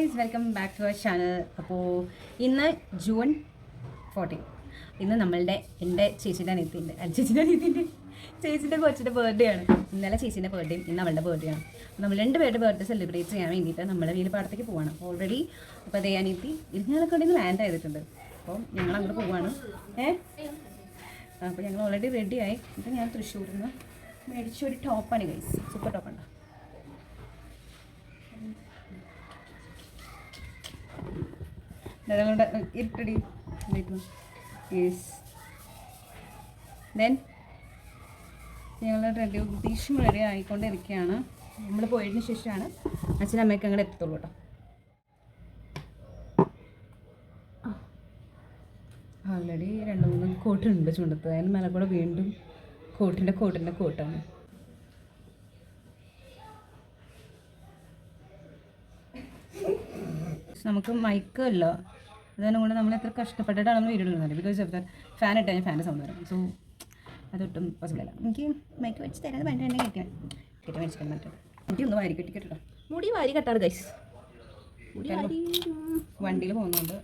Guys, welcome back to our channel. അപ്പോൾ ഇന്ന് June 14. ഇന്ന് എൻ്റെ ചേച്ചീൻ്റെ കൊച്ചിൻ്റെ ബർത്ത്ഡേ ആണ്. ഇന്നലെ ചേച്ചീൻ്റെ ബർത്ത്ഡേയും ഇന്ന് അവളുടെ ബർത്ത്ഡേ ആണ്. നമ്മൾ രണ്ടുപേരുടെ ബർത്ത്ഡേ സെലിബ്രേറ്റ് ചെയ്യാൻ വേണ്ടിയിട്ട് നമ്മുടെ വീലപ്പാടത്തേക്ക് പോവാണ് ഓൾറെഡി. അപ്പോൾ അതേ അനിയത്തി ഇരിഞ്ഞാലൊക്കെ ലാൻഡ് ചെയ്തിട്ടുണ്ട്. അപ്പോൾ ഞങ്ങൾ അങ്ങോട്ട് പോവാണ്. അപ്പോൾ ഞങ്ങൾ ഓൾറെഡി റെഡിയായി. ഇപ്പം ഞാൻ തൃശ്ശൂരിൽ നിന്ന് മേടിച്ചൊരു ടോപ്പാണ് ഗൈസ്, സൂപ്പർ ടോപ്പുണ്ട്. ഇരുട്ടടി ദെൻ ഞങ്ങൾ ഉദ്ദേശം റെഡി ആയിക്കൊണ്ടിരിക്കുകയാണ്. നമ്മൾ പോയതിന് ശേഷമാണ് അച്ഛനമ്മയൊക്കെ അങ്ങോട്ട് എത്തത്തുള്ളൂ കേട്ടോ. ഓൾറെഡി 2-3 കോട്ടുണ്ട് ചുണ്ടത്ത്. അതിന് മേലെ കൂടെ വീണ്ടും കോട്ടാണ്. നമുക്ക് മൈക്കല്ല, അതുകൊണ്ട് കൊണ്ട് നമ്മൾ എത്ര കഷ്ടപ്പെട്ടിട്ടാണ് നമ്മൾ വീഡിയോ ഇടുന്നത്. ബിക്കോസ് ഓഫ് ദ ഫാൻ ഇട്ട് കഴിഞ്ഞാൽ ഫാൻ്റെ സൗണ്ട് വരും. സോ അതൊട്ടും പോസിബിൾ അല്ല. എനിക്ക് മൈക്ക് വെച്ച് തരാതെ വേണ്ട തന്നെ കയറ്റാൻ മേടിച്ചിട്ട് മറ്റത് മുടി ഒന്ന് വാരി കെട്ടിക്കെട്ടോ. മുടി വാരി കെട്ടാറ് ഗൈസ്. വണ്ടിയിൽ പോകുന്നുണ്ട്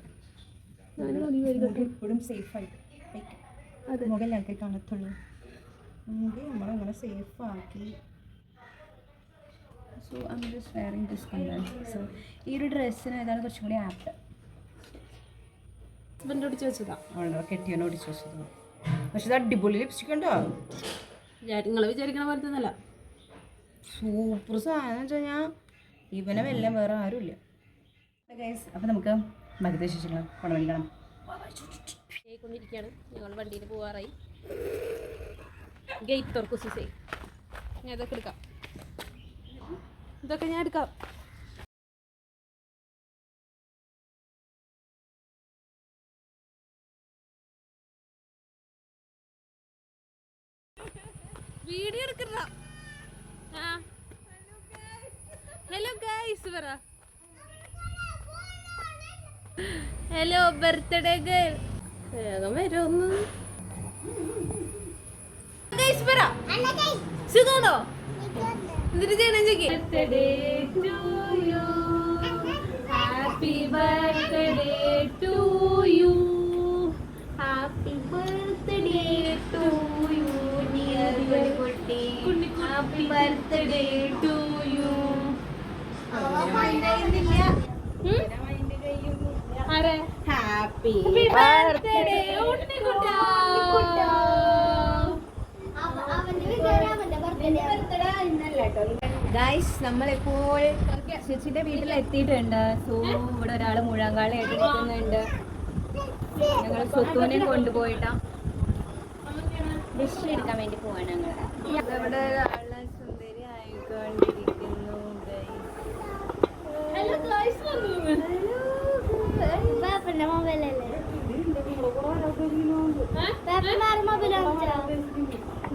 എപ്പോഴും സേഫായിട്ട് അത് മുകളിൽ ആൾക്കാർ കാണത്തുള്ളൂ. മുടി നമ്മളങ്ങനെ സേഫാക്കി. So I am just wearing this content. So ഈ ഒരു ഡ്രസ്സിന് ഏതാണ് കുറച്ചും കൂടി ആപ്റ്റ്. ഹസ്ബൻഡ് ഒടിച്ച് വെച്ചതാണ്, അവളുടെ കെട്ടിയാണ് ഒടിച്ച് വെച്ചത്. പക്ഷെ ഇത് അടിപൊളി ലിപ്സ്റ്റിക് ഉണ്ടോ? നിങ്ങൾ വിചാരിക്കണ പോലത്തെ ഒന്നല്ല, സൂപ്പർ സാധനം വെച്ച് കഴിഞ്ഞാൽ ഇവനെ വെല്ലം വേറെ ആരുമില്ല ഗൈസ്. അപ്പം നമുക്ക് മരുന്ന് ശേഷിക്കണം കൊണ്ടുവന്നിക്കണം. കൊണ്ടിരിക്കുകയാണ്. ഞങ്ങൾ വണ്ടിയിൽ പോകാറായി. ഗേറ്റ് തുറക്കും സിസേ. ഞാൻ ഇതൊക്കെ എടുക്കാം, ഇതൊക്കെ ഞാൻ എടുക്കാം. വീഡിയോ എടുക്കണ്ട. ഹലോ ഗൈസ് പറ. Hello birthday girl. വേഗം വരുമൊന്ന് ഗൈസ് പറ. സുഖാണോ? എന്നിട്ട് ചെയ്യണം ചോദിക്കും. Birthday to you, happy birthday to you, happy birthday to you dear കുട്ടി, happy birthday to you. Happy birthday ഉണ്ണിക്കുട്ടാ. ഗൈസ്, നമ്മളിപ്പോൾ ചേച്ചിയുടെ വീട്ടിൽ എത്തിയിട്ടുണ്ട്. സോ ഇവിടെ ഒരാൾ മുഴങ്കാളായിട്ട് നിൽക്കുന്നുണ്ട്. ഞങ്ങൾ സ്വത്തുവിനെ കൊണ്ടുപോയിട്ടാ ഡിഷ് എടുക്കാൻ വേണ്ടി പോവാണ്. ഞങ്ങൾ ഇവിടെ ഒരാളെ സുന്ദരി ആയിക്കൊണ്ടിരിക്കുന്നു.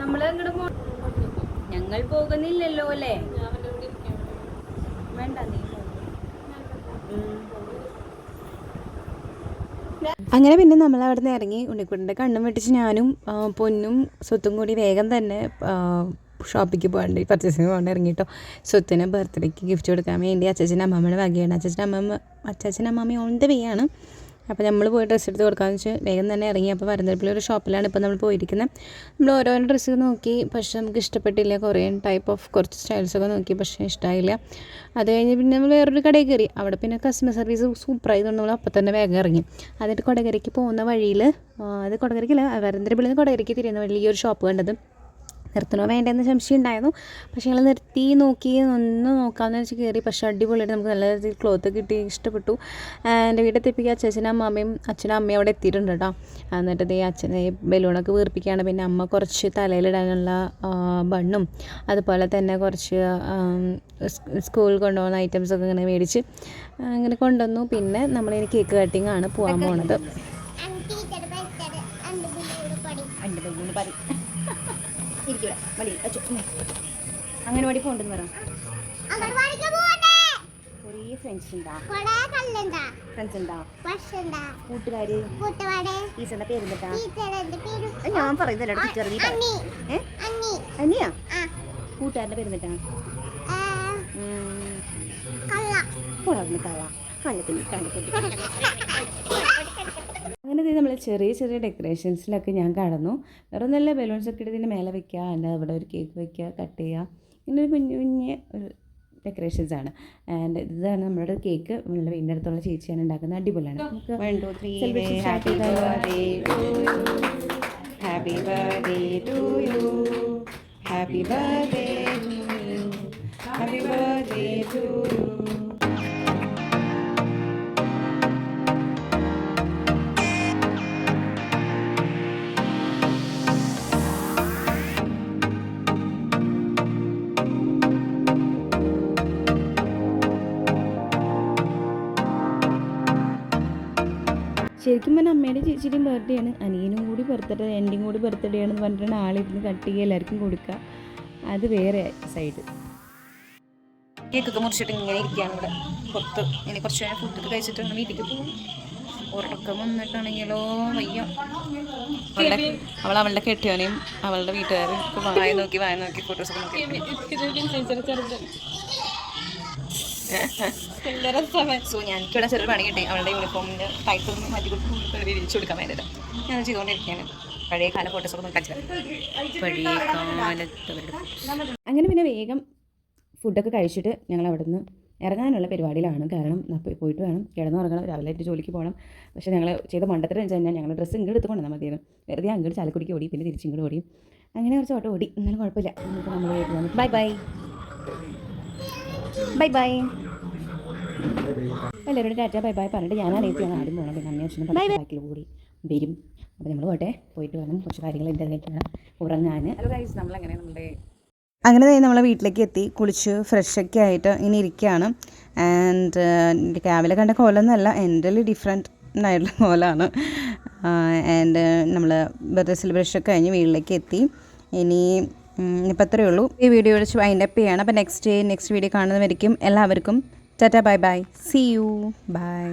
നമ്മള് ഇങ്ങോട്ട് ഞങ്ങൾ പോകുന്നില്ലല്ലോ അല്ലേ? വേണ്ട, നീ അങ്ങനെ പിന്നെ നമ്മൾ അവിടെ നിന്ന് ഇറങ്ങി. ഉണ്ണിക്കുട്ടൻ്റെ കണ്ണും വെട്ടിച്ച് ഞാനും പൊന്നും സ്വത്തും കൂടി വേഗം തന്നെ ഷോപ്പിലേക്ക് പോകേണ്ടി പർച്ചേസിങ് പോകേണ്ടി ഇറങ്ങിയിട്ടോ. സ്വത്തിന് ബർത്ത്ഡേക്ക് ഗിഫ്റ്റ് കൊടുക്കാൻ വേണ്ടി അച്ചാച്ചൻ്റെ അമ്മമ്മയുടെ വകയാണ്. അച്ചാച്ചൻ്റെ അമ്മമ്മ ഓൺ ദ വേ ആണ്. അപ്പോൾ നമ്മൾ പോയി ഡ്രസ്സ് എടുത്ത് കൊടുക്കാമെന്ന് വെച്ചാൽ വേഗം തന്നെ ഇറങ്ങി. അപ്പോൾ വരന്തരപ്പിൽ ഒരു ഷോപ്പിലാണ് ഇപ്പോൾ നമ്മൾ പോയിരിക്കുന്നത്. നമ്മൾ ഓരോരോ ഡ്രസ്സ് നോക്കി, പക്ഷേ നമുക്ക് ഇഷ്ടപ്പെട്ടില്ല. കുറച്ച് സ്റ്റൈൽസൊക്കെ നോക്കി, പക്ഷേ ഇഷ്ടമായില്ല. അത് കഴിഞ്ഞ് പിന്നെ നമ്മൾ വേറൊരു കടയിൽ കയറി. അവിടെ പിന്നെ കസ്റ്റമർ സർവീസ് സൂപ്പറായതുകൊണ്ട് നമ്മൾ അപ്പം തന്നെ വേഗം ഇറങ്ങി. എന്നിട്ട് കൊടകരയ്ക്ക് പോകുന്ന വഴിയിൽ, അത് കൊടകരയ്ക്കല്ല, വരന്തരപ്പിൽ നിന്ന് കൊടകരയ്ക്ക് തിരിയുന്ന വഴിയിൽ ഈ ഒരു ഷോപ്പ് കണ്ടത്. നിർത്തണോ വേണ്ടതെന്ന് സംശയം ഉണ്ടായിരുന്നു. പക്ഷേ ഞങ്ങൾ നിർത്തി നോക്കി, ഒന്ന് നോക്കാമെന്ന് വെച്ച് കയറി. പക്ഷേ അടിപൊളിയായിട്ട് നമുക്ക് നല്ല രീതിയിൽ ക്ലോത്ത് കിട്ടി, ഇഷ്ടപ്പെട്ടു. എൻ്റെ വീട്ടിലെത്തിപ്പിക്കുക അച്ഛനും അമ്മയും അവിടെ എത്തിയിട്ടുണ്ട് കേട്ടോ. എന്നിട്ട് അച്ഛനെ ബലൂണൊക്കെ വീർപ്പിക്കുകയാണ്. പിന്നെ അമ്മ കുറച്ച് തലയിലിടാനുള്ള ബണ്ണും അതുപോലെ തന്നെ കുറച്ച് സ്കൂളിൽ കൊണ്ടുപോകുന്ന ഐറ്റംസൊക്കെ ഇങ്ങനെ മേടിച്ച് അങ്ങനെ കൊണ്ടുവന്നു. പിന്നെ നമ്മളിനി കേക്ക് കട്ടിങ് ആണ് പോകാൻ പോണത്. അംഗൻവാടി പോകണ്ടെന്ന് പറയാം. കുറേ ഫ്രണ്ട്സ് ഉണ്ടാ കൂട്ടുകാര്. ടീച്ചറിന്റെ പേരെന്താ? ഞാൻ പറയുന്നല്ലോ ടീച്ചർ. അനിയാ കൂട്ടുകാരന്റെ പേരെന്താ? കള്ള. അങ്ങനെ നമ്മൾ ചെറിയ ചെറിയ ഡെക്കറേഷൻസിലൊക്കെ ഞാൻ കടന്നു. വേറെ നല്ല ബലൂൺസൊക്കെ ഇതിൻ്റെ മേലെ വെക്കുക, അതിൻ്റെ അവിടെ ഒരു കേക്ക് വെക്കുക, കട്ട് ചെയ്യുക, ഇങ്ങനെ ഒരു കുഞ്ഞു കുഞ്ഞ് ഒരു ഡെക്കറേഷൻസാണ്. ആൻഡ് ഇതാണ് നമ്മുടെ കേക്ക്. നമ്മുടെ വീടിൻ്റെ അടുത്തുള്ള ചേച്ചിയാണ് ഉണ്ടാക്കുന്നത്. അടിപൊളിയാണ്. നമുക്ക് happy birthday to you, happy birthday to you, happy birthday to you, happy birthday to you. ശരിക്കും പറഞ്ഞാൽ അമ്മയുടെ ചേച്ചിയുടെയും ബർത്ത്ഡേ ആണ്. അനിയനും കൂടി ബർത്ത്ഡേ, എൻ്റെയും കൂടി ബർത്ത്ഡേ ആണെന്ന് പറഞ്ഞിട്ടാണ് ആളിരുന്ന് കട്ട് ചെയ്യുക, എല്ലാവർക്കും കൊടുക്കുക. അത് വേറെ സൈഡ്. കേക്കൊക്കെ മുറിച്ചിട്ട് ഇങ്ങനെ ഇരിക്കുകയാണ് ഇവിടെ പുറത്ത്. ഇനി കുറച്ച് നേരം ഫുഡൊക്കെ കഴിച്ചിട്ടാണ് വീട്ടിലേക്ക് പോകും. ഉറക്കം വന്നിട്ടാണെങ്കിലോ വയ്യ. അവളുടെ കെട്ടിയോനെയും അവളുടെ വീട്ടുകാരും വായ നോക്കി ഫോട്ടോസൊക്കെ നോക്കി. സോ ഞാനിവിടെ ചെറിയൊരു പണി കിട്ടി. അവളുടെ യൂണിഫോമിൻ്റെ ടൈപ്പൊന്നും മാറ്റി കൊടുത്ത് തിരിച്ചു കൊടുക്കാൻ വേണ്ടിയിട്ട് ഞാൻ ചെയ്തുകൊണ്ടിരിക്കുകയാണ്. പഴയ കാല ഫോട്ടോസൊക്കെ നോക്കാൻ പഴയ കാലത്ത്. അങ്ങനെ പിന്നെ വേഗം ഫുഡൊക്കെ കഴിച്ചിട്ട് ഞങ്ങൾ അവിടെ നിന്ന് ഇറങ്ങാനുള്ള പരിപാടിയിലാണ്. കാരണം പോയിട്ട് വേണം കിടന്നുറങ്ങണം, രാവിലെ ആയിട്ട് ജോലിക്ക് പോകണം. പക്ഷേ ഞങ്ങൾ ചെയ്ത മണ്ടത്തരം വെച്ച് കഴിഞ്ഞാൽ ഞങ്ങൾ ഡ്രസ്സ് ഇങ്ങോട്ട് എടുത്ത് കൊണ്ടുവന്നാൽ മതിയായിരുന്നു. വെറുതെ അങ്ങോട്ട് ചാലക്കുടിക്ക് ഓടി, പിന്നെ തിരിച്ച് ഇങ്ങോട്ട് ഓടി. അങ്ങനെ കുറച്ച് ഓട്ടം ഓടി, എന്നാലും കുഴപ്പമില്ല. നമുക്ക് നമ്മൾ വീട്ടിൽ വന്നു. ബൈ ബൈ ബൈ ബൈ എല്ലാവരോടും ടാറ്റ ബൈ ബൈ പറഞ്ഞിട്ട് ഞാൻ അറിയിച്ചാണ് ആദ്യം പോകണം. പിന്നെ അന്വേഷണം ബാക്കിൽ കൂടി വരും. അപ്പോൾ നമ്മൾ പോയിട്ട് വേണം കുറച്ച് കാര്യങ്ങൾ ഇൻ്റർനെറ്റ് വേണം ഉറങ്ങാൻ. അങ്ങനെ നമ്മളെ വീട്ടിലേക്ക് എത്തി, കുളിച്ച് ഫ്രഷൊക്കെ ആയിട്ട് ഇങ്ങനെ ഇരിക്കുകയാണ്. ആൻഡ് രാവിലെ കണ്ട കോലമൊന്നുമല്ല, എൻ്റെ ഡിഫറെൻ്റ് ആയിട്ടുള്ള കോലമാണ്. ആൻഡ് നമ്മൾ ബർത്ത്ഡേ സെലിബ്രേഷനൊക്കെ കഴിഞ്ഞ് വീട്ടിലേക്ക് എത്തി. ഇനിയിപ്പോൾ അത്രയേ ഉള്ളൂ. ഈ വീഡിയോ വിളിച്ച് വൈൻഡപ്പ് ചെയ്യണം. അപ്പോൾ നെക്സ്റ്റ് വീഡിയോ കാണുന്നവരിക്കും എല്ലാവർക്കും tata bye bye, see you, by.